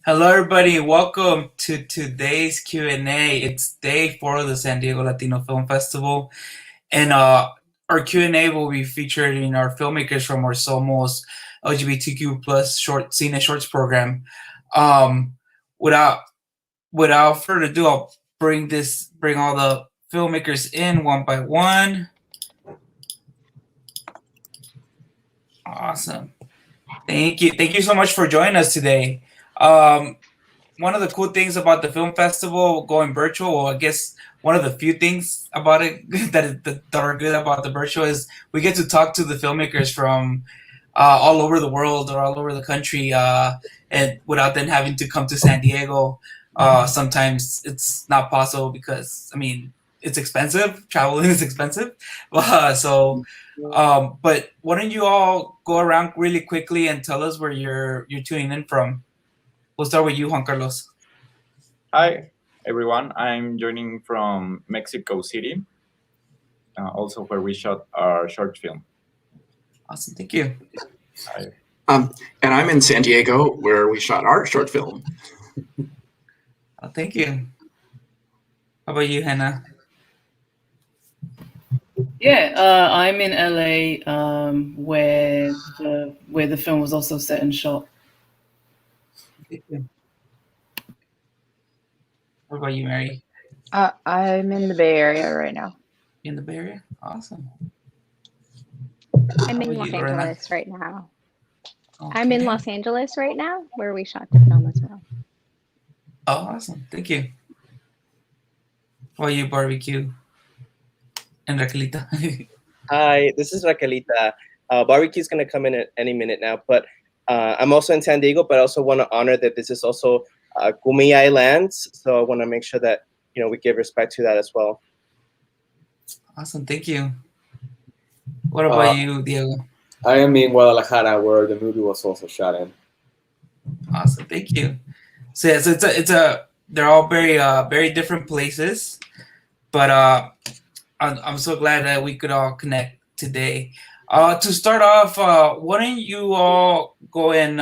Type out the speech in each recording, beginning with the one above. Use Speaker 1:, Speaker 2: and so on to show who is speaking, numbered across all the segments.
Speaker 1: Hello, everybody. Welcome to today's Q&A. It's day 4 of the San Diego Latino Film Festival, and our Q&A will be featured in our filmmakers from our SOMOS LGBTQ plus Cine Shorts Program. Without further ado, I'll bring all the filmmakers in one by one. Awesome. Thank you so much for joining us today. One of the cool things about the film festival going virtual, well, I guess one of the few things about it that are good about the virtual is we get to talk to the filmmakers from all over the world or all over the country, and without them having to come to San Diego. Sometimes it's not possible because, I mean, it's expensive. Traveling is expensive. But why don't you all go around really quickly and tell us where you're tuning in from? We'll start with you, Juan Carlos.
Speaker 2: Hi, everyone. I'm joining from Mexico City, also where we shot our short film.
Speaker 1: Awesome. Thank you.
Speaker 2: Hi.
Speaker 3: And I'm in San Diego, where we shot our short film.
Speaker 1: Thank you. How about you, Hannah?
Speaker 4: Yeah, I'm in LA, where the film was also set and shot.
Speaker 1: Thank you. What about you, Mary?
Speaker 5: I'm in the Bay Area right now.
Speaker 1: In the Bay Area? Awesome.
Speaker 6: I'm in
Speaker 1: How
Speaker 6: Los
Speaker 1: about you, Lorena?
Speaker 6: Angeles right now.
Speaker 1: Okay.
Speaker 6: I'm in Los Angeles right now, where we shot the film as well.
Speaker 1: Oh, awesome. Thank you. How about you, Barbecue? And Raquelita?
Speaker 7: Hi, this is Raquelita. Barbecue's going to come in at any minute now, but I'm also in San Diego, but I also want to honor that this is also Kumeyaay lands, so I want to make sure that we give respect to that as well.
Speaker 1: Awesome. Thank you. What about you, Diego?
Speaker 8: I am in Guadalajara, where the movie was also shot in.
Speaker 1: Awesome. Thank you. So yeah, so they're all very different places, but I'm so glad that we could all connect today. To start off, why don't you all go and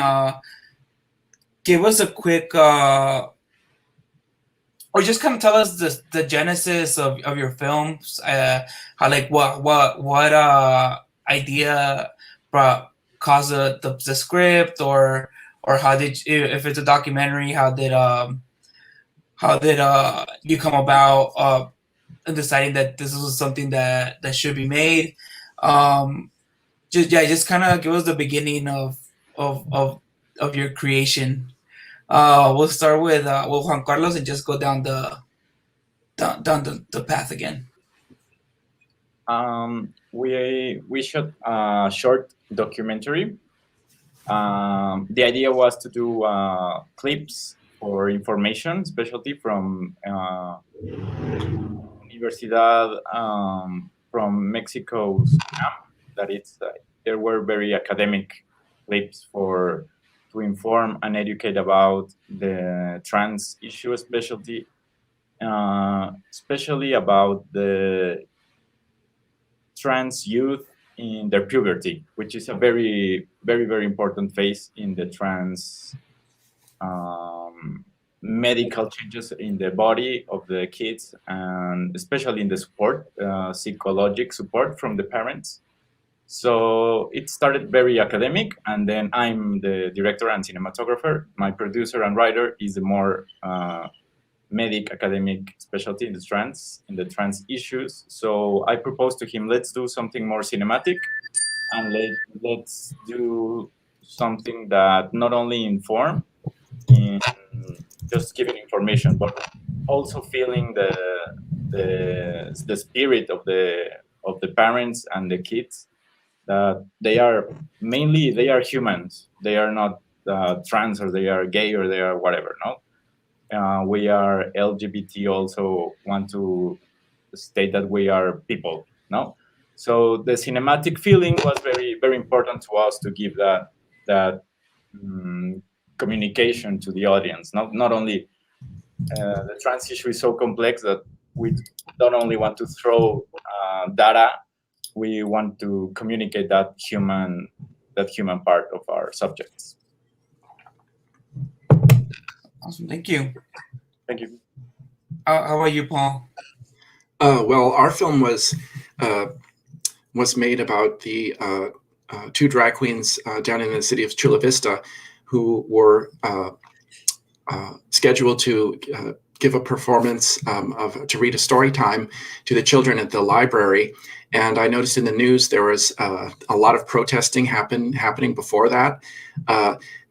Speaker 1: give us a quick, or just kind of tell us the genesis of your films, how, like, what idea caused the script, or how did if it's a documentary, how did you come about deciding that this was something that should be made? Just kind of give us the beginning of your creation. We'll start with Juan Carlos and just go down the path again.
Speaker 2: We shot a short documentary. The idea was to do clips for information, especially from Universidad from Mexico's camp. That it's there were very academic clips to inform and educate about the trans issue, especially about the trans youth in their puberty, which is a very, very, very important phase in the trans medical changes in the body of the kids, and especially in the support, psychological support from the parents. So it started very academic, and then I'm the director and cinematographer. My producer and writer is the more medic academic specialty in the trans issues. So I proposed to him, let's do something more cinematic, and let's do something that not only inform in just giving information, but also feeling the spirit of the parents and the kids, that they are humans. They are not trans, or they are gay, or they are whatever. No, we are LGBT. Also want to state that we are people. No, so the cinematic feeling was very, very important to us, to give that communication to the audience. Not only the trans issue is so complex that we don't only want to throw data, we want to communicate that human part of our subjects.
Speaker 1: Awesome, thank you.
Speaker 2: Thank you.
Speaker 1: How about you, Paul?
Speaker 3: Well, our film was made about the two drag queens down in the city of Chula Vista who were scheduled to give a performance to read a story time to the children at the library. And I noticed in the news there was a lot of protesting happening before that.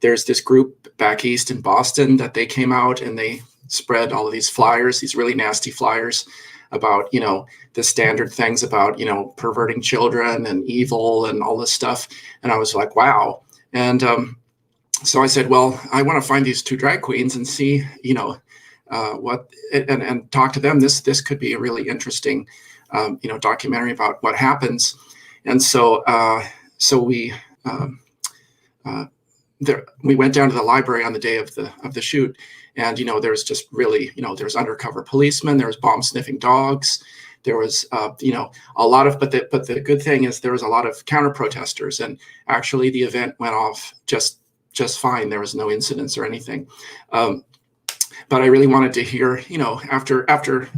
Speaker 3: There's this group back east in Boston that they came out and they spread all of these flyers, these really nasty flyers about, the standard things about, perverting children and evil and all this stuff. And I was like, wow. And so I said, well, I want to find these two drag queens and see, what, and talk to them. This could be a really interesting, documentary about what happens. And so, we went down to the library on the day of the shoot, and there's just really, there's undercover policemen, there was bomb sniffing dogs, there was a lot of, but the good thing is there was a lot of counter protesters, and actually the event went off just fine. There was no incidents or anything. But I really wanted to hear, after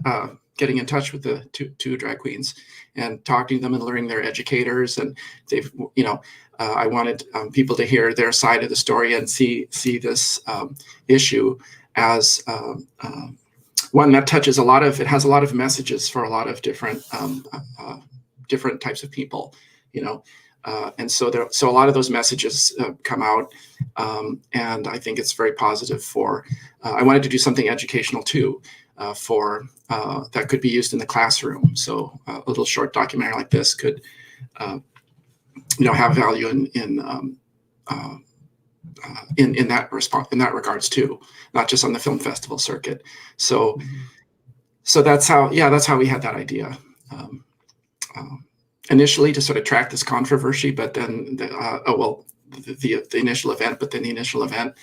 Speaker 3: getting in touch with the two drag queens and talking to them and learning their educators, and they've, I wanted people to hear their side of the story and see this issue as one that touches it has a lot of messages for a lot of different types of people, and so a lot of those messages come out, and I think it's very positive for. I wanted to do something educational too, for that could be used in the classroom. So a little short documentary like this could, have value in that regards too, not just on the film festival circuit. So that's how we had that idea. Initially to sort of track this controversy, but then the initial event, but then the initial event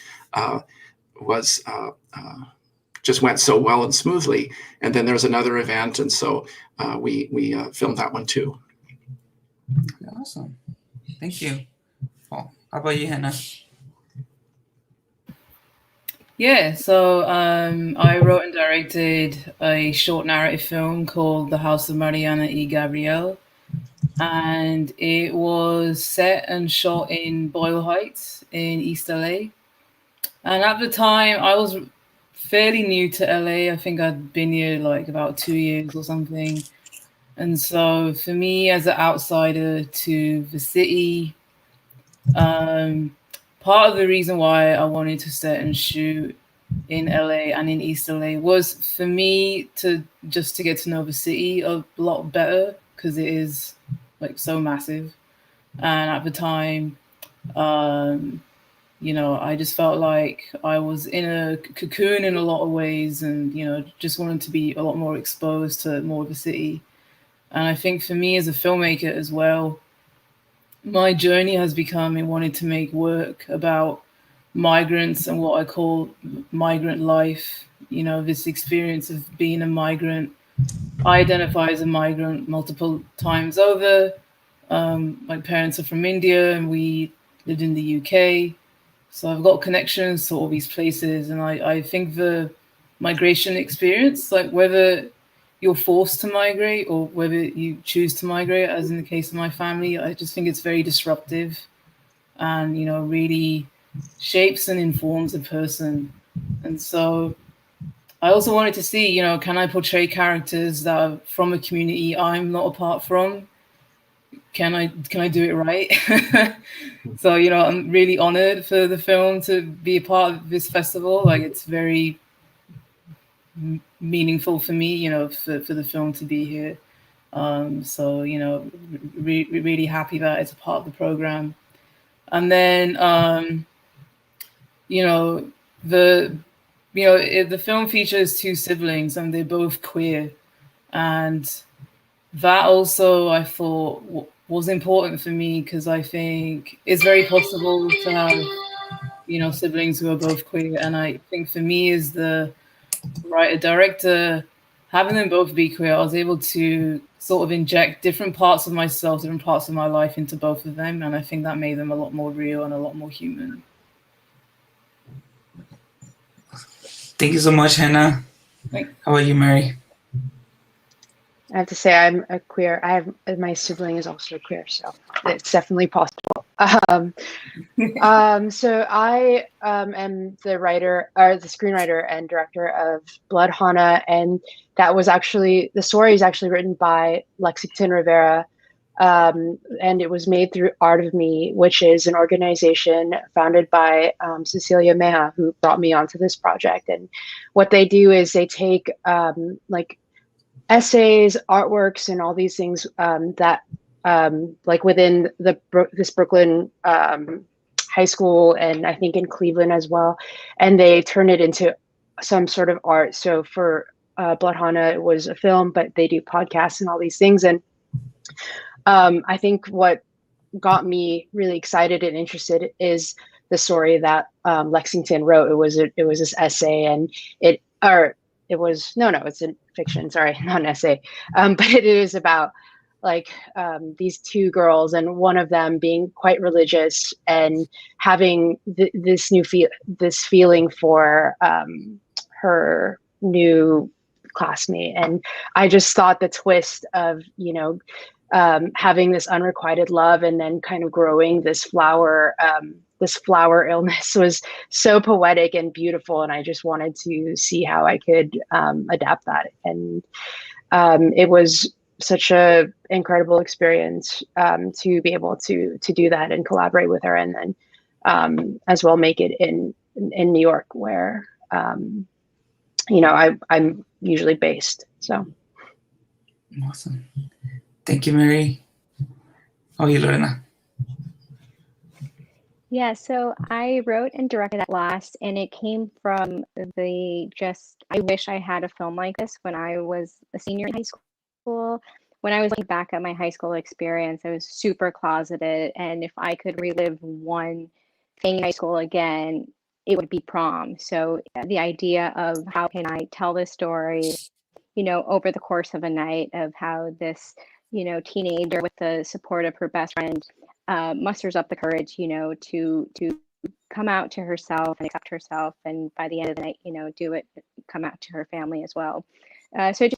Speaker 3: was just went so well and smoothly, and then there was another event, and so we filmed that one too.
Speaker 1: Awesome, thank you. Paul, how about you, Hannah?
Speaker 4: Yeah, so I wrote and directed a short narrative film called The House of Mariana y Gabriel. And it was set and shot in Boyle Heights in East LA. And at the time, I was fairly new to LA. I think I'd been here like about 2 years or something. And so for me as an outsider to the city, part of the reason why I wanted to set and shoot in LA and in East LA was for me to get to know the city a lot better, because it is like so massive. And at the time, I just felt like I was in a cocoon in a lot of ways, and just wanted to be a lot more exposed to more of the city. And I think for me as a filmmaker as well, my journey has become in wanting to make work about migrants and what I call migrant life. This experience of being a migrant. I identify as a migrant multiple times over. My parents are from India and we lived in the UK. So I've got connections to all these places. And I think the migration experience, like whether you're forced to migrate or whether you choose to migrate, as in the case of my family. I just think it's very disruptive and, you know, really shapes and informs a person. And so I also wanted to see, you know, can I portray characters that are from a community I'm not apart from? Can I do it right? So, you know, I'm really honored for the film to be a part of this festival. Like, it's very meaningful for me, you know, for the film to be here. So, you know, really happy that it's a part of the program. And then, you know, the film features two siblings and they're both queer. And that also, I thought, was important for me because I think it's very possible to have, you know, siblings who are both queer. And I think for me as the writer director, having them both be queer, I was able to sort of inject different parts of myself, different parts of my life into both of them. And I think that made them a lot more real and a lot more human.
Speaker 1: Thank you so much, Hannah.
Speaker 4: Thanks.
Speaker 1: How about you, Mary?
Speaker 5: I have to say I'm a queer. My sibling is also queer, so it's definitely possible. So I am the writer or the screenwriter and director of Blood Hana, and that was actually, the story is actually written by Lexington Rivera, and it was made through Art of Me, which is an organization founded by Cecilia Meja, who brought me onto this project. And what they do is they take like essays, artworks, and all these things that like within this Brooklyn high school, and I think in Cleveland as well, and they turn it into some sort of art. So for Blood Hana, it was a film, but they do podcasts and all these things. And I think what got me really excited and interested is the story that Lexington wrote. It was this essay, and it's a fiction, sorry, not an essay, but it is about like these two girls, and one of them being quite religious and having this feeling for her new classmate. And I just thought the twist of, you know, having this unrequited love and then kind of growing this flower illness was so poetic and beautiful. And I just wanted to see how I could adapt that. And it was such a incredible experience to be able to do that and collaborate with her, and then as well make it in New York, where you know, I'm usually based. So
Speaker 1: Awesome. Thank you, Mary. How are you, Lorena?
Speaker 6: Yeah, so I wrote and directed that last, and it came from I wish I had a film like this when I was a senior in high school. When I was looking back at my high school experience, I was super closeted, and if I could relive one thing in high school again, it would be prom. So the idea of how can I tell this story, you know, over the course of a night, of how this, you know, teenager with the support of her best friend musters up the courage, you know, to come out to herself and accept herself, and by the end of the night, you know, come out to her family as well. So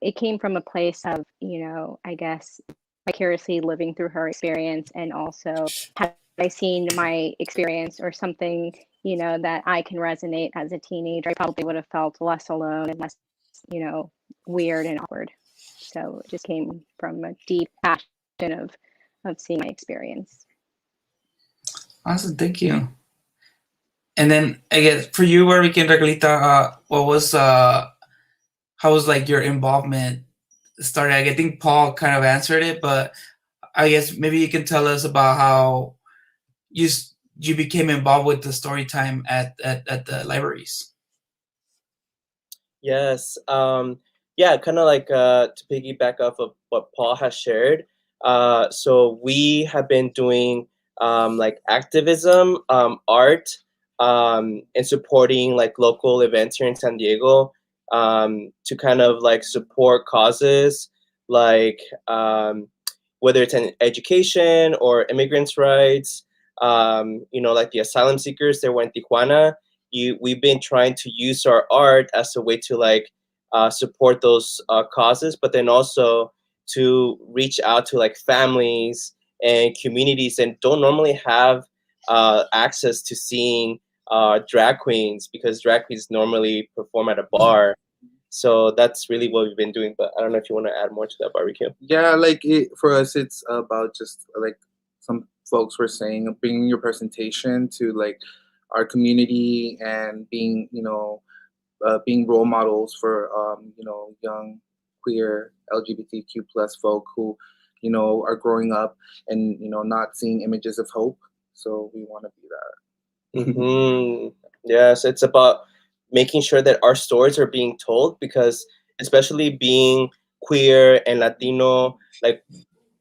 Speaker 6: it came from a place of, you know, I guess vicariously living through her experience, and also had I seen my experience or something, you know, that I can resonate as a teenager, I probably would have felt less alone and less, you know, weird and awkward. So it just came from a deep passion of seeing my experience.
Speaker 1: Awesome, thank you. And then I guess for you, Weekend Regalita, how was like your involvement started? I think Paul kind of answered it, but I guess maybe you can tell us about how you became involved with the story time at the libraries.
Speaker 7: Yes. Yeah, kind of like to piggyback off of what Paul has shared. So we have been doing like activism, art, and supporting like local events here in San Diego to kind of like support causes like whether it's in education or immigrants' rights, you know, like the asylum seekers that were in Tijuana. We've been trying to use our art as a way to like support those causes, but then also to reach out to like families and communities that don't normally have access to seeing drag queens, because drag queens normally perform at a bar. So that's really what we've been doing. But I don't know if you want to add more to that, Barbecue.
Speaker 9: Yeah, like for us, it's about just like some folks were saying, bringing your presentation to like our community and being, being role models for, young queer LGBTQ plus folk who, are growing up and, not seeing images of hope. So we want to be that.
Speaker 7: Mm-hmm. Yes, it's about making sure that our stories are being told, because especially being queer and Latino, like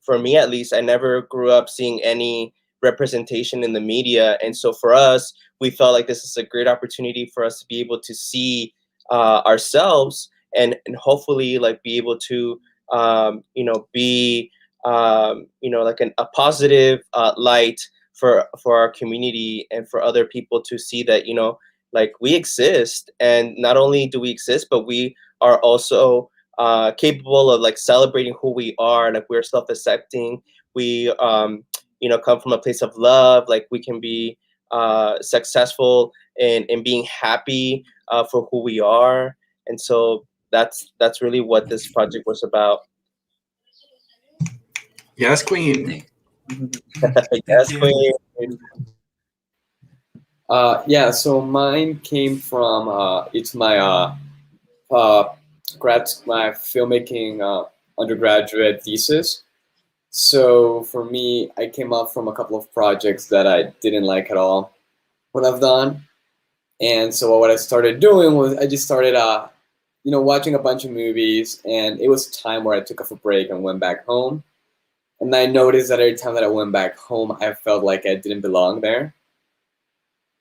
Speaker 7: for me at least, I never grew up seeing any representation in the media. And so for us, we felt like this is a great opportunity for us to be able to see ourselves and hopefully like be able to, be, like a positive light for our community and for other people to see that, like we exist, and not only do we exist, but we are also capable of like celebrating who we are. Like we're self-accepting. We, come from a place of love. Like we can be successful in being happy for who we are. And so that's really what this project was about.
Speaker 3: Yes, Queen.
Speaker 7: Yes, Queen.
Speaker 8: Yeah, so mine came from it's my my filmmaking undergraduate thesis. So for me, I came up from a couple of projects that I didn't like at all what I've done. And so what I started doing was I just started watching a bunch of movies, and it was time where I took off a break and went back home. And I noticed that every time that I went back home, I felt like I didn't belong there.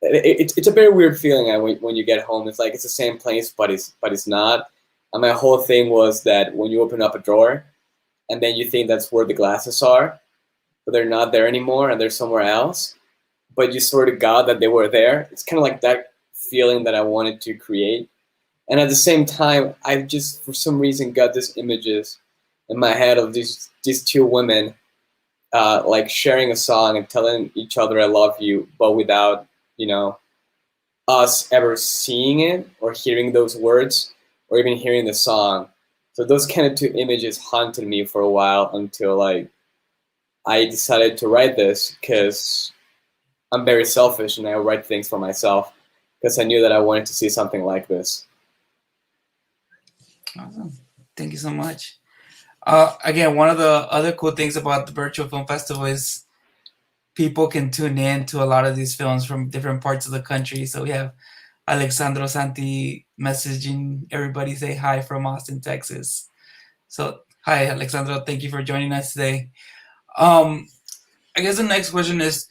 Speaker 8: It's a very weird feeling when you get home. It's like it's the same place, but it's not. And my whole thing was that when you open up a drawer, and then you think that's where the glasses are, but they're not there anymore, and they're somewhere else. But you swear to God that they were there. It's kind of like that feeling that I wanted to create. And at the same time, I just for some reason got these images in my head of these two women, like sharing a song and telling each other "I love you," but without us ever seeing it or hearing those words or even hearing the song. So those kind of two images haunted me for a while until like I decided to write this, because I'm very selfish and I write things for myself because I knew that I wanted to see something like this.
Speaker 1: Awesome. Thank you so much. Again, one of the other cool things about the Virtual Film Festival is people can tune in to a lot of these films from different parts of the country. So we have Alexandro Santi messaging everybody, say hi from Austin, Texas. So hi, Alexandro. Thank you for joining us today. I guess the next question is,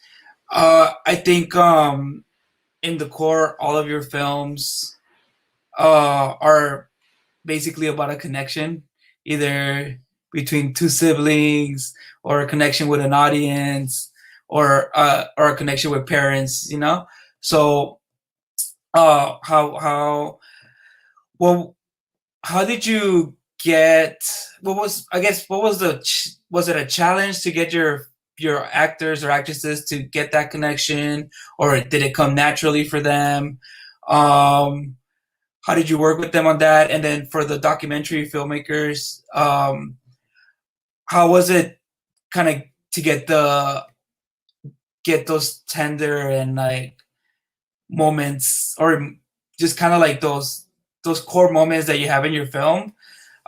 Speaker 1: I think in the core, all of your films are basically about a connection, either between two siblings or a connection with an audience or a connection with parents, So how did you get, was it a challenge to get your actors or actresses to get that connection, or did it come naturally for them? How did you work with them on that? And then for the documentary filmmakers, how was it kind of to get those tender and like moments, or just kind of like those core moments that you have in your film,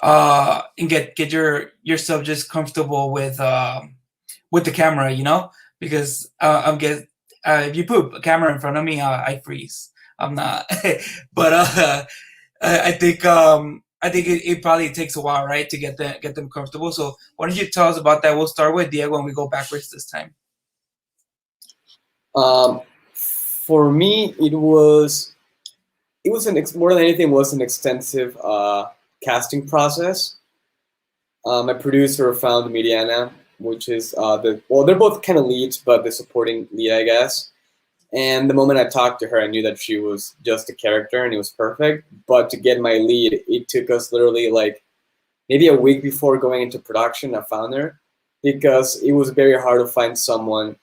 Speaker 1: and get your subjects comfortable with the camera, because if you put a camera in front of me, I freeze. I'm not, but I think it probably takes a while, right, to get them comfortable. So why don't you tell us about that? We'll start with Diego and we go backwards this time.
Speaker 8: For me, it was more than anything was an extensive casting process. My producer found Miriana, which is they're both kind of leads, but the supporting lead, I guess. And the moment I talked to her, I knew that she was just a character and it was perfect. But to get my lead, it took us literally like maybe a week before going into production. I found her because it was very hard to find someone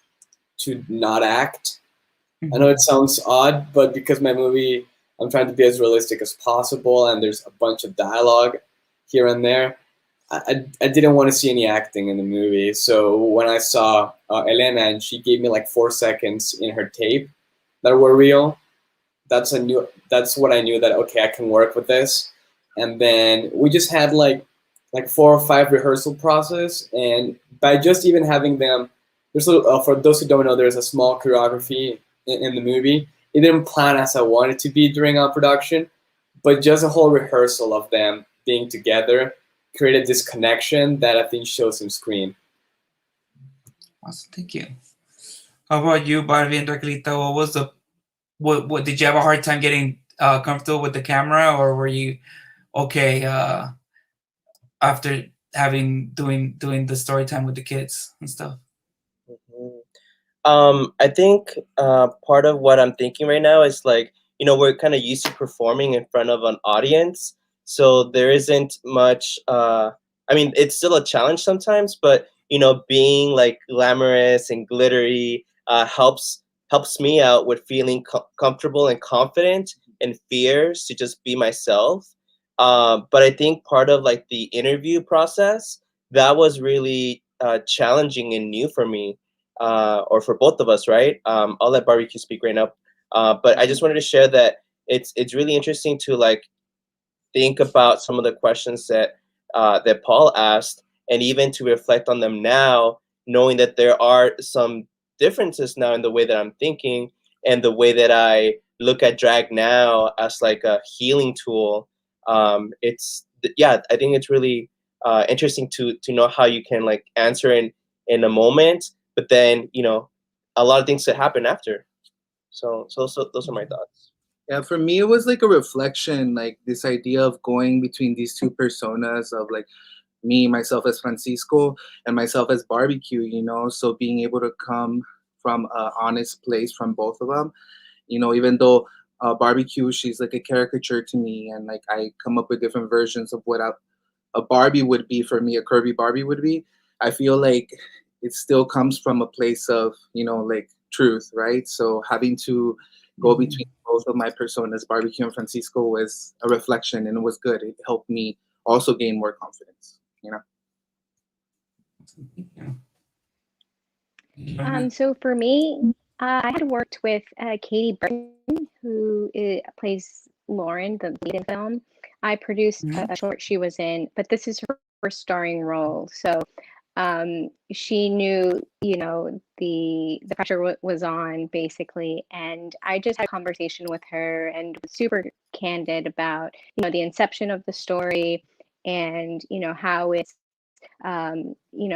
Speaker 8: to not act. I know it sounds odd, but because my movie, I'm trying to be as realistic as possible, and there's a bunch of dialogue here and there, I didn't want to see any acting in the movie. So when I saw Elena and she gave me like 4 seconds in her tape that were real, that's what I knew that, okay, I can work with this. And then we just had like 4 or 5 rehearsal process, and by just even having them, there's for those who don't know, there's a small choreography in the movie. It didn't plan as I wanted to be during our production, but just a whole rehearsal of them being together created this connection that I think shows on screen.
Speaker 1: Awesome, thank you. How about you, Barbie and Raquelita? What did you have a hard time getting comfortable with the camera, or were you okay after doing the story time with the kids and stuff?
Speaker 7: I think part of what I'm thinking right now is like, we're kind of used to performing in front of an audience. So there isn't much, it's still a challenge sometimes, but, being like glamorous and glittery helps me out with feeling comfortable and confident and fears to just be myself. But I think part of like the interview process, that was really challenging and new for me, or for both of us, right? I'll let Barbecue speak right now. But I just wanted to share that it's really interesting to like think about some of the questions that Paul asked, and even to reflect on them now, knowing that there are some differences now in the way that I'm thinking and the way that I look at drag now as like a healing tool. I think it's really interesting to know how you can like answer in a moment, but then a lot of things that happen after. So those are my thoughts.
Speaker 9: Yeah, for me, it was like a reflection, like this idea of going between these two personas of like me, myself as Francisco, and myself as Barbecue, so being able to come from an honest place from both of them, even though Barbecue, she's like a caricature to me, and like I come up with different versions of what a Barbie would be for me, a curvy Barbie would be. I feel like it still comes from a place of, like truth, right? So having to go between both of my personas, Barbecue and Francisco, was a reflection, and it was good. It helped me also gain more confidence,
Speaker 6: So for me, I had worked with Katie Burton, who plays Lauren, the lead in the film. I produced a short she was in, but this is her first starring role. So she knew, the pressure was on basically, and I just had a conversation with her and was super candid about, the inception of the story, and how it's,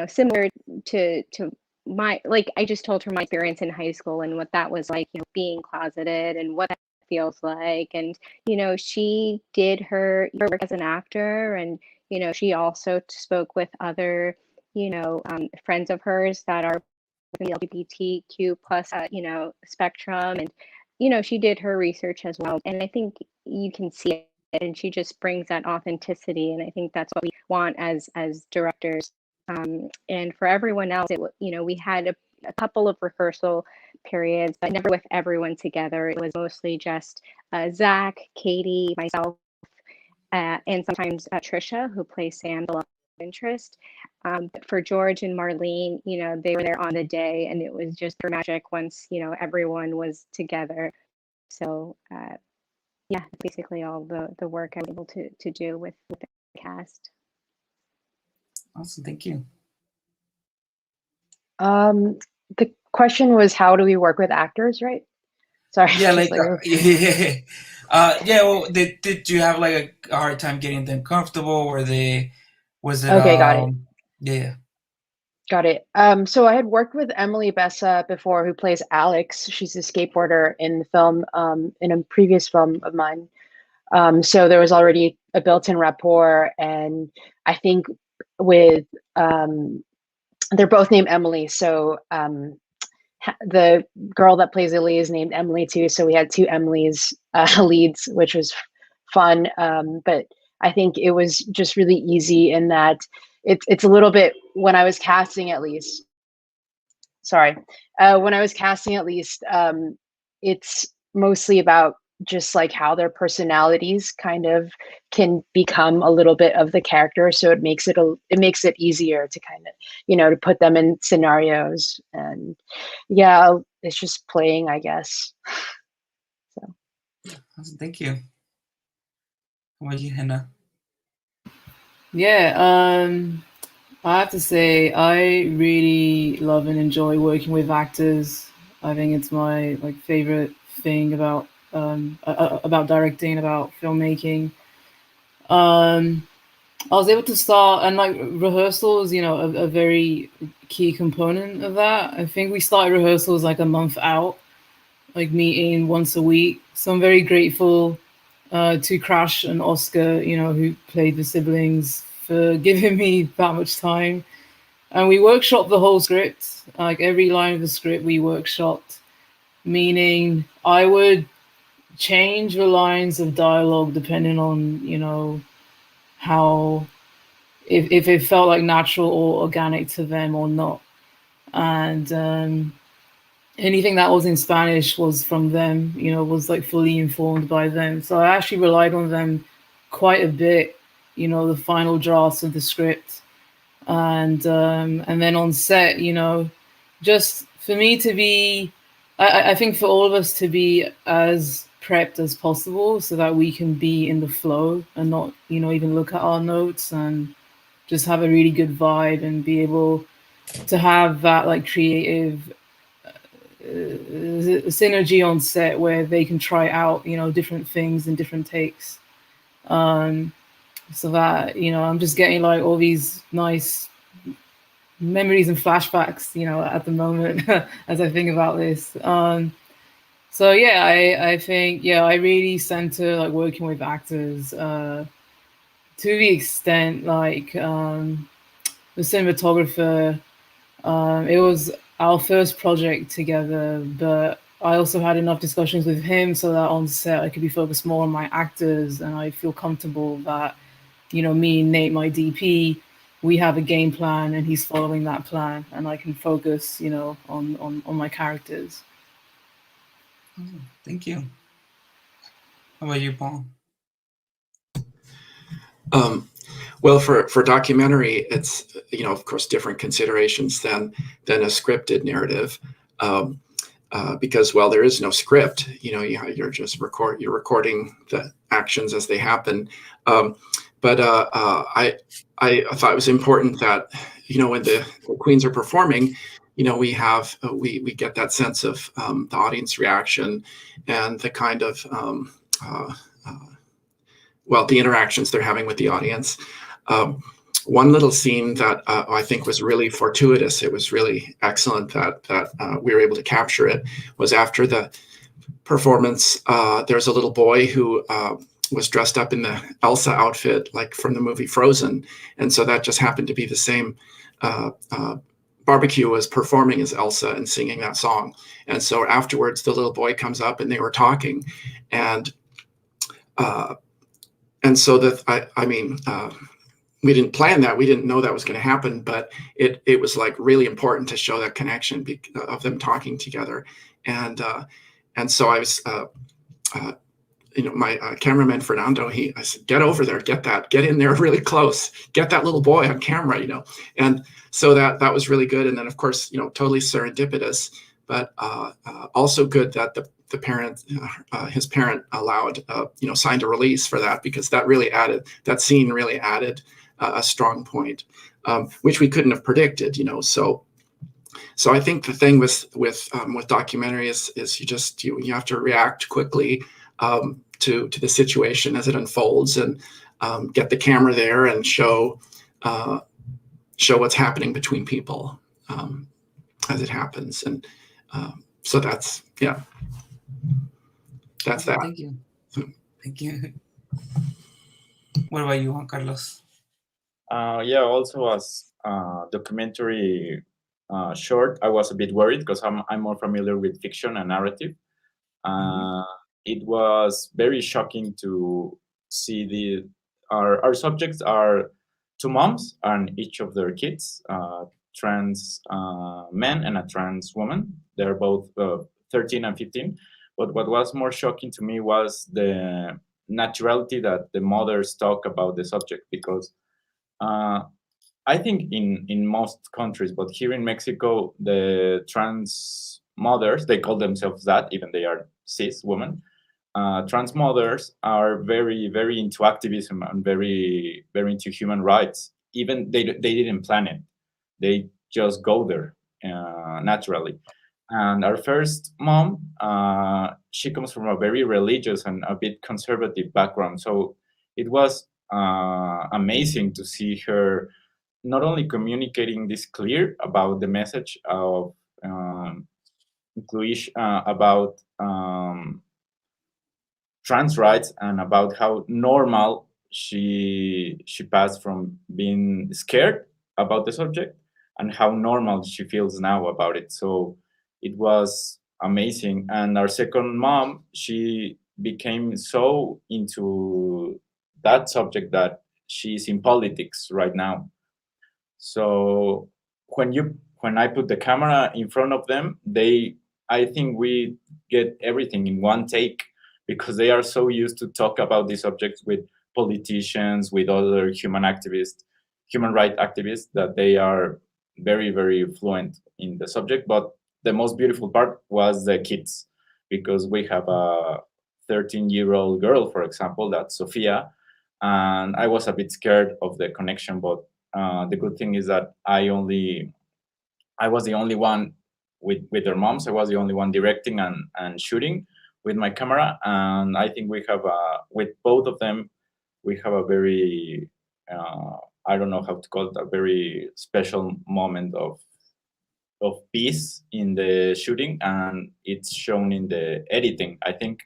Speaker 6: similar to my, like, I just told her my experience in high school and what that was like, being closeted and what that feels like. And, she did her work as an actor, and, she also spoke with other, friends of hers that are in the LGBTQ plus, spectrum. And, she did her research as well. And I think you can see it, and she just brings that authenticity. And I think that's what we want as directors. And for everyone else, we had a couple of rehearsal periods, but never with everyone together. It was mostly just Zach, Katie, myself, and sometimes Trisha, who plays Sam, the love interest. But for George and Marlene, they were there on the day, and it was just pure magic once, everyone was together. So yeah, basically all the work I was able to do with the cast.
Speaker 1: Awesome, thank you.
Speaker 5: The question was, how do we work with actors, right? Sorry.
Speaker 1: Yeah, well, did you have like a hard time getting them comfortable? Was it
Speaker 5: okay? Got it.
Speaker 1: Yeah.
Speaker 5: Got it. So I had worked with Emily Bessa before, who plays Alex. She's a skateboarder in the film, in a previous film of mine. So there was already a built-in rapport, and I think with they're both named Emily, so the girl that plays Ellie is named Emily too, so we had two Emilys leads, which was fun. But I think it was just really easy in that it's a little bit, when I was casting at least. Sorry, when I was casting at least, it's mostly about just like how their personalities kind of can become a little bit of the character, so it makes it easier to kind of, you know, to put them in scenarios. And yeah, it's just playing, I guess. So
Speaker 1: Thank you. How about you, Hannah?
Speaker 4: Yeah, I have to say I really love and enjoy working with actors. I think it's my favorite thing about directing, about filmmaking. I was able to start, and rehearsals, you know, a very key component of that. I think we started rehearsals like a month out, like meeting once a week. So I'm very grateful to Crash and Oscar, you know, who played the siblings, for giving me that much time. And we workshopped the whole script, like every line of the script we workshopped, meaning I would change the lines of dialogue depending on, you know, how, if it felt like natural or organic to them or not. And anything that was in Spanish was from them, you know, was like fully informed by them. So I actually relied on them quite a bit, you know, the final drafts of the script. And then on set, you know, just for me to be, I think for all of us to be as prepped as possible so that we can be in the flow and not, you know, even look at our notes and just have a really good vibe and be able to have that like creative synergy on set where they can try out, you know, different things and different takes. So that, you know, I'm just getting like all these nice memories and flashbacks, you know, at the moment as I think about this. So yeah, I think, yeah, I really center like working with actors to the extent like the cinematographer, it was our first project together, but I also had enough discussions with him so that on set I could be focused more on my actors, and I feel comfortable that, you know, me and Nate, my DP, we have a game plan and he's following that plan, and I can focus, you know, on my characters.
Speaker 1: Thank you. How about you, Paul?
Speaker 3: Well, for documentary, it's, you know, of course, different considerations than a scripted narrative, because, well, there is no script. You know, you're just recording the actions as they happen. But I thought it was important that, you know, when the queens are performing, you know, we get that sense of the audience reaction and the kind of well, the interactions they're having with the audience. One little scene that I think was really fortuitous, it was really excellent that we were able to capture it, was after the performance, there's a little boy who was dressed up in the Elsa outfit, like from the movie Frozen. And so that just happened to be the same Barbecue was performing as Elsa and singing that song. And so afterwards, the little boy comes up and they were talking. And so that, I mean, we didn't plan that. We didn't know that was going to happen, but it was like really important to show that connection of them talking together. And so I was, you know, my cameraman Fernando, I said, get over there, get in there really close, get that little boy on camera, you know. And so that was really good. And then of course, you know, totally serendipitous, but also good that the parent, his parent allowed, you know, signed a release for that, because that scene really added a strong point, which we couldn't have predicted, you know. So I think the thing with documentary is you have to react quickly to the situation as it unfolds, and get the camera there and show what's happening between people as it happens. And so that's that.
Speaker 1: Thank you. Thank you. What about you, Juan Carlos?
Speaker 2: Yeah, also as documentary short, I was a bit worried because I'm more familiar with fiction and narrative. It was very shocking to see our subjects are two moms and each of their kids, trans men and a trans woman. They're both 13 and 15. But what was more shocking to me was the naturality that the mothers talk about the subject, because I think in most countries, but here in Mexico, the trans mothers, they call themselves that, even they are cis women. Trans mothers are very, very into activism and very, very into human rights. Even they didn't plan it; they just go there naturally. And our first mom, she comes from a very religious and a bit conservative background, so it was amazing to see her not only communicating this clear about the message of inclusion, about trans rights, and about how normal she passed from being scared about the subject and how normal she feels now about it. So it was amazing. And our second mom, she became so into that subject that she's in politics right now. So when I put the camera in front of them, I think we get everything in one take, because they are so used to talk about these subjects with politicians, with other human rights activists, that they are very, very fluent in the subject. But the most beautiful part was the kids, because we have a 13-year-old girl, for example, that's Sophia, and I was a bit scared of the connection, but the good thing is that I was the only one with their moms. I was the only one directing and shooting with my camera, and I think we have with both of them, we have a very I don't know how to call it, a very special moment of peace in the shooting, and it's shown in the editing. I think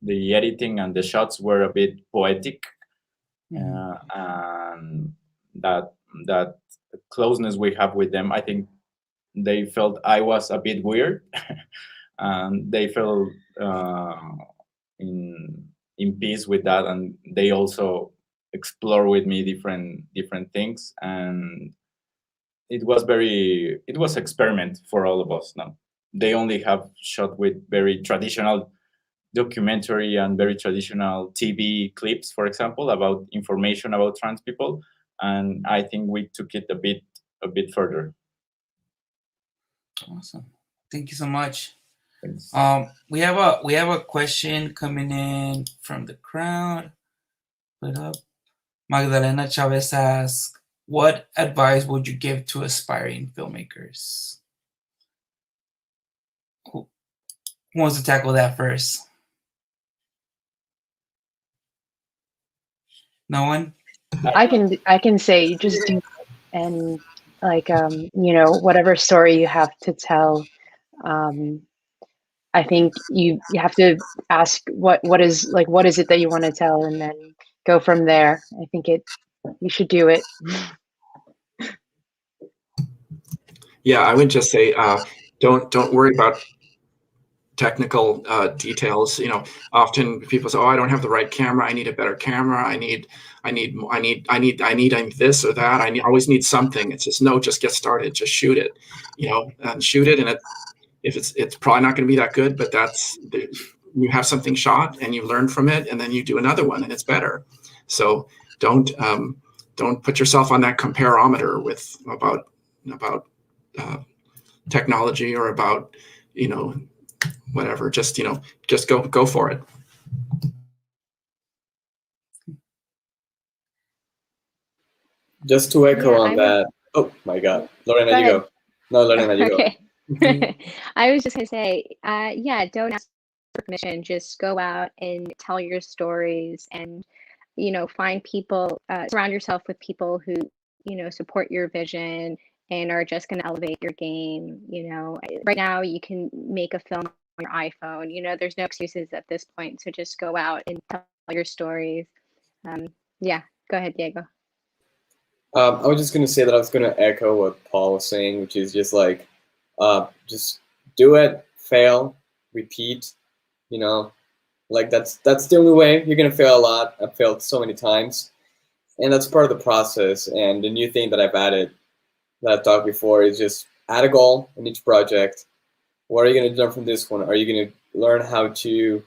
Speaker 2: the editing and the shots were a bit poetic, and that closeness we have with them, I think they felt I was a bit weird, and they felt in peace with that, and they also explore with me different things, and it was experiment for all of us. Now they only have shot with very traditional documentary and very traditional TV clips, for example, about information about trans people, and I think we took it a bit further.
Speaker 1: Awesome. Thank you so much.
Speaker 2: Thanks.
Speaker 1: We have a question coming in from the crowd. Put up. Magdalena Chavez asks, "What advice would you give to aspiring filmmakers?" Who wants to tackle that first? No one?
Speaker 5: I can say just do it, and like whatever story you have to tell. I think you have to ask what is it that you want to tell, and then go from there. I think you should do it.
Speaker 3: Yeah, I would just say don't worry about technical details. Often people say, "Oh, I don't have the right camera. I need a better camera. I need this or that. I always need something." It's just no, just get started. Just shoot it, and shoot it. And if it's probably not going to be that good, but you have something shot and you learn from it, and then you do another one and it's better. So don't put yourself on that comparometer about technology or about whatever. Just go for it.
Speaker 8: Just to echo on that. Oh my God, Lorena, you go. No, Lorena, you go.
Speaker 6: I was just gonna say, don't ask for permission. Just go out and tell your stories, and find people. Surround yourself with people who support your vision and are just going to elevate your game. Right now you can make a film on your iPhone. There's no excuses at this point. So just go out and tell your stories. Go ahead, Diego.
Speaker 8: I was just gonna say that I was gonna echo what Paul was saying, which is just like, just do it, fail, repeat. You know, like that's the only way. You're gonna fail a lot. I've failed so many times, and that's part of the process. And the new thing that I've added, that I've talked before, is just add a goal in each project. What are you gonna learn from this one? Are you gonna learn how to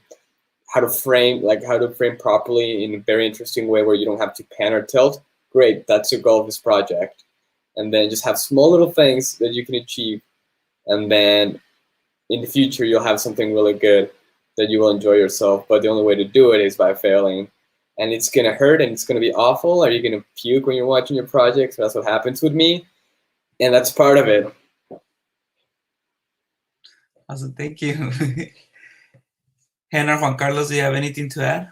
Speaker 8: frame, like how to frame properly in a very interesting way where you don't have to pan or tilt? Great, that's your goal of this project. And then just have small little things that you can achieve. And then in the future, you'll have something really good that you will enjoy yourself. But the only way to do it is by failing. And it's going to hurt and it's going to be awful. Are you going to puke when you're watching your project? So that's what happens with me. And that's part of it.
Speaker 1: Awesome, thank you. Hannah, Juan Carlos, do you have anything to add?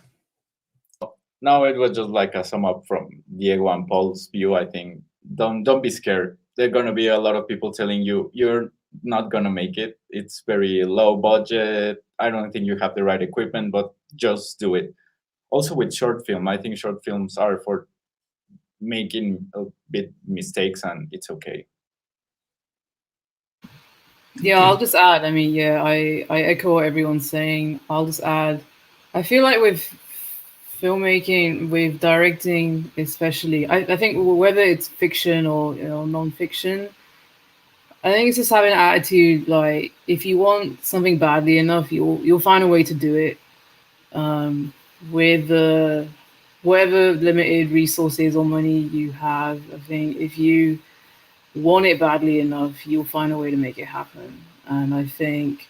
Speaker 2: No, it was just like a sum up from Diego and Paul's view. I think don't be scared. There are gonna be a lot of people telling you you're not gonna make it. It's very low budget. I don't think you have the right equipment, but just do it. Also with short film, I think short films are for making a bit mistakes, and it's okay.
Speaker 4: Yeah, I'll just add. I mean, yeah, I echo what everyone's saying. I'll just add. I feel like with filmmaking, with directing, especially, I think whether it's fiction or non-fiction, I think it's just having an attitude like if you want something badly enough, you'll find a way to do it. With whatever limited resources or money you have, I think if you want it badly enough, you'll find a way to make it happen. And I think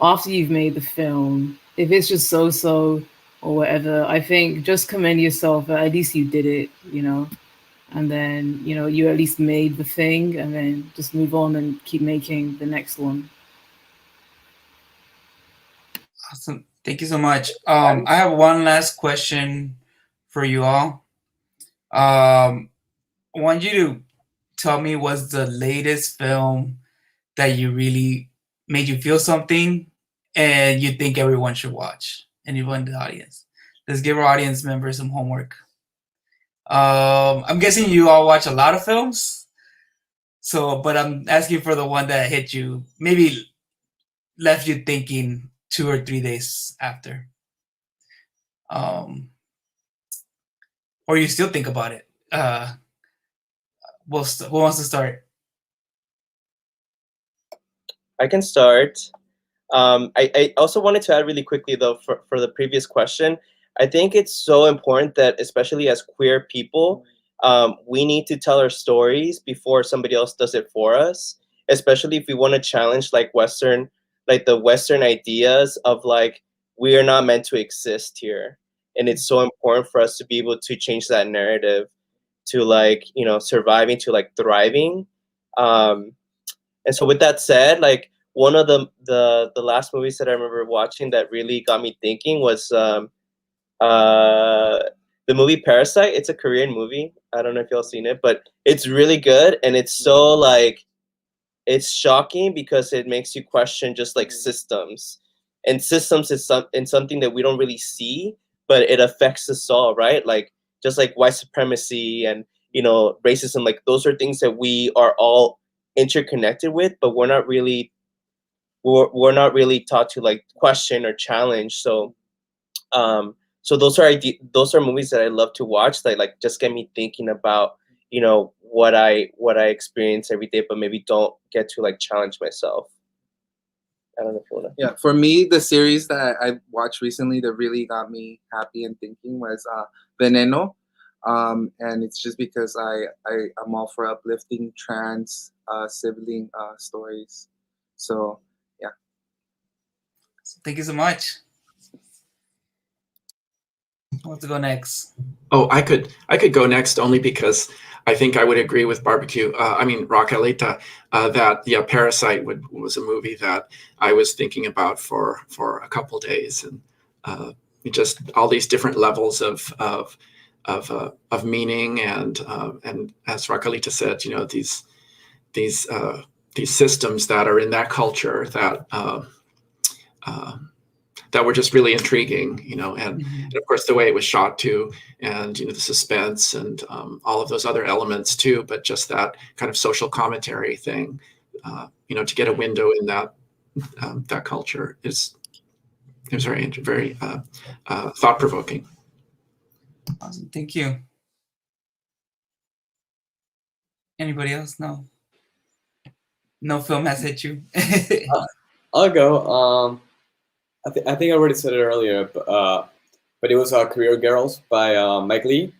Speaker 4: after you've made the film, if it's just so-so or whatever, I think just commend yourself. At least you did it, and then, you at least made the thing, and then just move on and keep making the next one.
Speaker 1: Awesome. Thank you so much. I have one last question for you all. I want you to tell me what's the latest film that you really made you feel something and you think everyone should watch. Anyone in the audience. Let's give our audience members some homework. I'm guessing you all watch a lot of films. But I'm asking for the one that hit you, maybe left you thinking 2 or 3 days after. Or you still think about it. Who wants to start?
Speaker 7: I can start. I also wanted to add really quickly, though, for the previous question, I think it's so important that, especially as queer people, we need to tell our stories before somebody else does it for us, especially if we want to challenge the Western ideas of we are not meant to exist here. And it's so important for us to be able to change that narrative to surviving to thriving. And so with that said, one of the last movies that I remember watching that really got me thinking was the movie Parasite. It's a Korean movie. I don't know if y'all seen it, but it's really good, and it's so it's shocking because it makes you question just systems. And systems is something that we don't really see, but it affects us all, right? Just white supremacy and racism, those are things that we are all interconnected with, but we're not really taught to question or challenge. So those are movies that I love to watch that just get me thinking about what I experience every day, but maybe don't get to challenge myself. I don't know if you wanna.
Speaker 9: Yeah, for me, the series that I watched recently that really got me happy and thinking was Veneno. And it's just because I'm all for uplifting trans sibling stories. So yeah.
Speaker 1: Thank you so much. Who wants to go next?
Speaker 3: Oh, I could go next only because I think I would agree with Raquelita, that Parasite was a movie that I was thinking about for a couple days, and just all these different levels of meaning, and as Raquelita said, these systems that are in that culture that that were just really intriguing, you know, and of course the way it was shot too, and you know the suspense and all of those other elements too. But just that kind of social commentary thing, you know, to get a window in that that culture is very thought provoking.
Speaker 1: Awesome, thank you. Anybody else? No film has hit you.
Speaker 8: I'll go. I think I already said it earlier, but it was Career Girls by Mike Lee.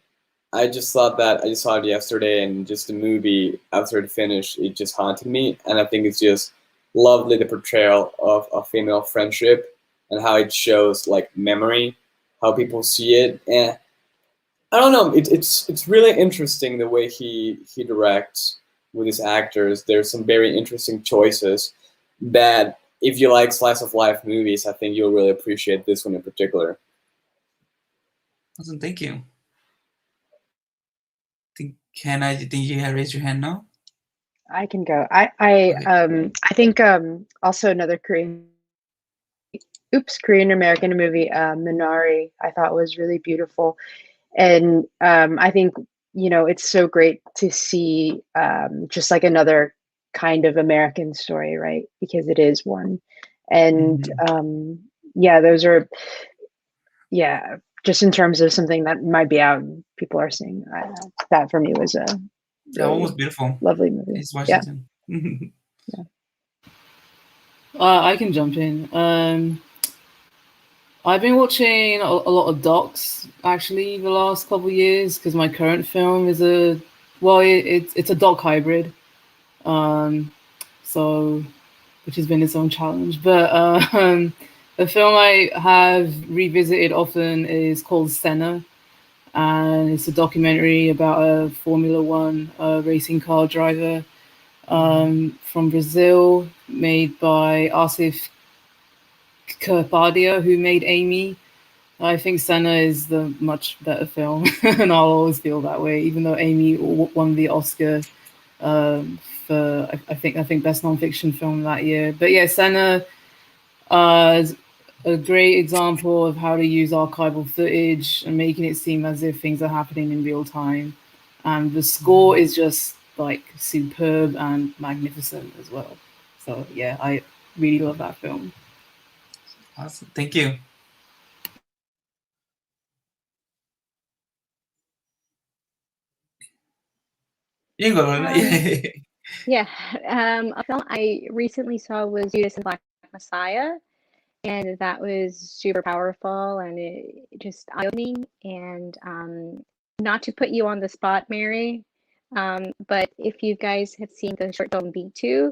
Speaker 8: I just saw it yesterday, and just the movie after it finished, it just haunted me. And I think it's just lovely, the portrayal of a female friendship and how it shows like memory, how people see it. And I don't know, it's really interesting the way he directs with his actors. There's some very interesting choices that, if you like slice of life movies, I think you'll really appreciate this one in particular.
Speaker 1: Awesome, thank you. Hannah, you think you had raised your hand now?
Speaker 5: I can go. I think also another Korean American movie, Minari, I thought was really beautiful. And I think, you know, it's so great to see just like another kind of American story, right? Because it is one. And yeah, those are, yeah, just in terms of something that might be out and people are seeing, that for me was a
Speaker 1: that one was beautiful,
Speaker 5: lovely movie.
Speaker 1: It's Washington.
Speaker 5: Yeah.
Speaker 4: I can jump in. I've been watching a lot of docs actually the last couple of years, because my current film is it's a doc hybrid, so which has been its own challenge. But the film I have revisited often is called Senna, and it's a documentary about a Formula One racing car driver from Brazil, made by Asif Kapadia, who made Amy. I think Senna is the much better film, and I'll always feel that way, even though Amy won the Oscar for I think best nonfiction film that year. But yeah, Senna is a great example of how to use archival footage and making it seem as if things are happening in real time. And the score is just like superb and magnificent as well. So yeah, I really love that film.
Speaker 1: Awesome, thank you. You can go.
Speaker 6: Yeah, a film I recently saw was Judas and Black Messiah, and that was super powerful and it just eye-opening. And not to put you on the spot, Mary, but if you guys have seen the short film B2,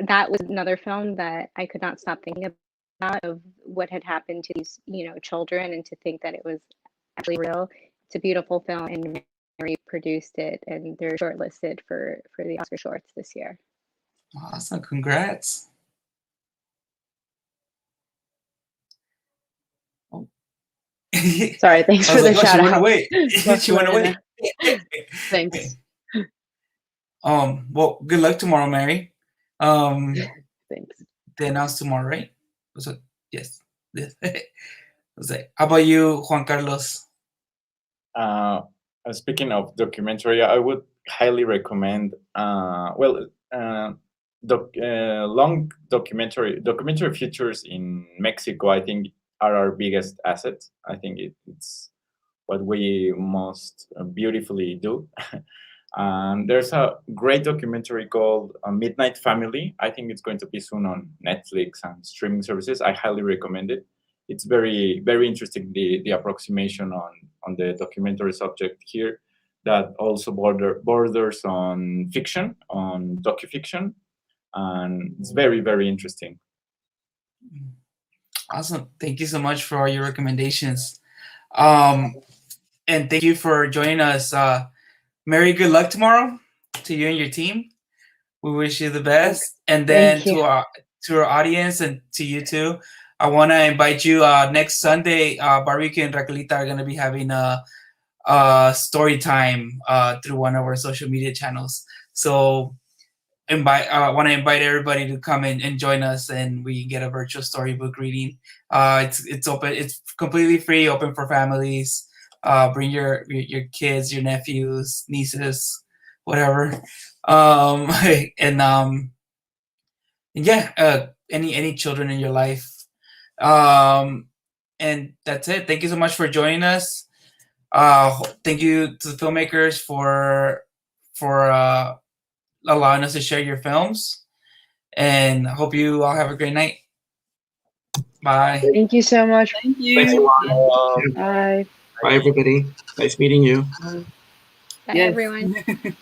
Speaker 6: that was another film that I could not stop thinking about, of what had happened to these, you know, children, and to think that it was actually real. It's a beautiful film, and Mary produced it, and they're shortlisted for the Oscar shorts this year.
Speaker 1: Awesome, congrats. Oh.
Speaker 5: Sorry, thanks for the shout out.
Speaker 1: She went away.
Speaker 5: Thanks.
Speaker 1: Well, good luck tomorrow, Mary.
Speaker 5: Thanks.
Speaker 1: They announced tomorrow, right? Was it? Yes. How about you, Juan Carlos?
Speaker 2: Speaking of documentary, I would highly recommend long documentary features in Mexico. I think are our biggest asset. I think it's what we most beautifully do. There's a great documentary called Midnight Family. I think it's going to be soon on Netflix and streaming services. I highly recommend it. It's very, very interesting, the approximation on the documentary subject here, that also borders on fiction, on docufiction, and it's very, very interesting.
Speaker 1: Awesome. Thank you so much for all your recommendations. And thank you for joining us. Mary, good luck tomorrow to you and your team. We wish you the best. And then to our audience and to you too, I want to invite you next Sunday. Barbecue and Raquelita are going to be having a story time through one of our social media channels. So want to invite everybody to come and join us, and we get a virtual storybook reading. It's open. It's completely free, open for families. Bring your kids, your nephews, nieces, whatever. And yeah, any children in your life. And that's it. Thank you so much for joining us. Thank you to the filmmakers for allowing us to share your films, and hope you all have a great night. Bye.
Speaker 5: Thank you so much.
Speaker 4: Thank you.
Speaker 3: Thanks a lot.
Speaker 5: Bye.
Speaker 3: Bye, everybody. Nice meeting you.
Speaker 6: Bye,
Speaker 4: Yes.
Speaker 6: everyone.